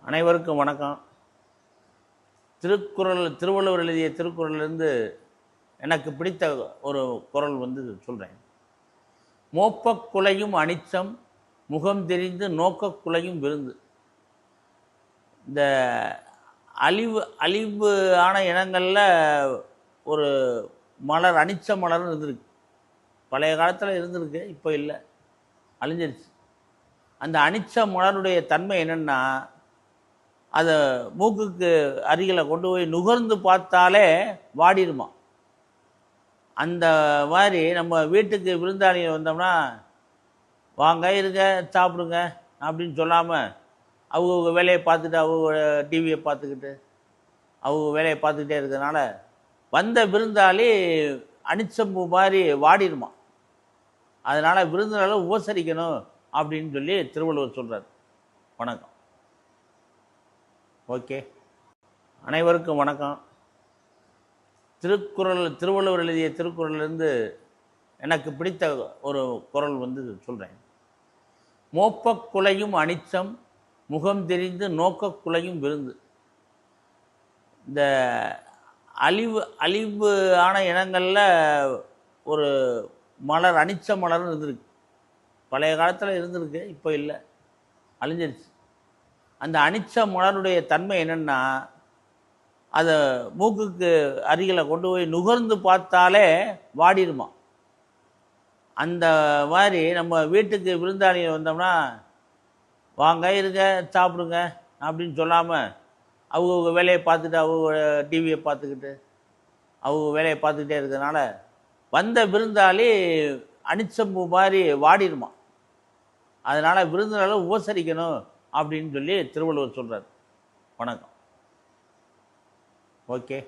அனைவருக்கும் வணக்கம். திருவள்ளுவர் எழுதிய திருக்குறளிலிருந்து எனக்கு பிடித்த ஒரு குறள் சொல்கிறேன். மோப்பக் குலையும் அனிச்சம் முகம் தெரிந்து நோக்கக் குலையும் விருந்து. இந்த அழிவு ஆன இனங்களில் ஒரு மலர் அனிச்ச மலர்னு இருந்திருக்கு. பழைய காலத்தில் இருந்திருக்கு, இப்போ இல்லை, அழிஞ்சிருச்சு. அந்த அனிச்ச மலருடைய தன்மை என்னென்னா, அதை மூக்குக்கு அருகில் கொண்டு போய் நுகர்ந்து பார்த்தாலே வாடிடுமா. அந்த மாதிரி நம்ம வீட்டுக்கு விருந்தாளிகள் வந்தோம்னா வாங்க இருங்க சாப்பிடுங்க அப்படின்னு சொல்லாமல் அவங்க வேலையை பார்த்துட்டு அவங்க டிவியை பார்த்துக்கிட்டு அவங்க வேலையை பார்த்துக்கிட்டே இருக்கிறதுனால வந்த விருந்தாளி அனிச்சம்பூ மாதிரி வாடிடுமா. அதனால் விருந்தினர்களை உபசரிக்கணும் அப்படின்னு சொல்லி திருவள்ளுவர் சொல்கிறார். வணக்கம். ஓகே, அனைவருக்கும் வணக்கம். திருவள்ளுவர் எழுதிய திருக்குறளிலிருந்து எனக்கு பிடித்த ஒரு குறள் சொல்கிறேன். மோப்பக் குலையும் அனிச்சம் முகம் தெரிந்து நோக்கக் குலையும் விருந்து. இந்த அழிவு ஆன இனங்களில் ஒரு மலர் அனிச்ச மலர்னு இருந்திருக்கு. பழைய காலத்தில் இருந்திருக்கு, இப்போ இல்லை, அழிஞ்சிருச்சு. அந்த அனிச்ச மலருடைய தன்மை என்னென்னா, அதை மூக்குக்கு அருகில் கொண்டு போய் நுகர்ந்து பார்த்தாலே வாடிடுமா. அந்த மாதிரி நம்ம வீட்டுக்கு விருந்தாளிகள் வந்தோம்னா வாங்க இருங்க சாப்பிடுங்க அப்படின்னு சொல்லாமல் அவங்க வேலையை பார்த்துட்டு அவங்க டிவியை பார்த்துக்கிட்டு அவங்க வேலையை பார்த்துக்கிட்டே இருக்கிறதுனால வந்த விருந்தாளி அனிச்சம்பூ மாதிரி வாடிடுமா. அதனால் விருந்தினர்களை உபசரிக்கணும் அப்படின்னு சொல்லி திருவள்ளுவர் சொல்கிறார். வணக்கம். ஓகே.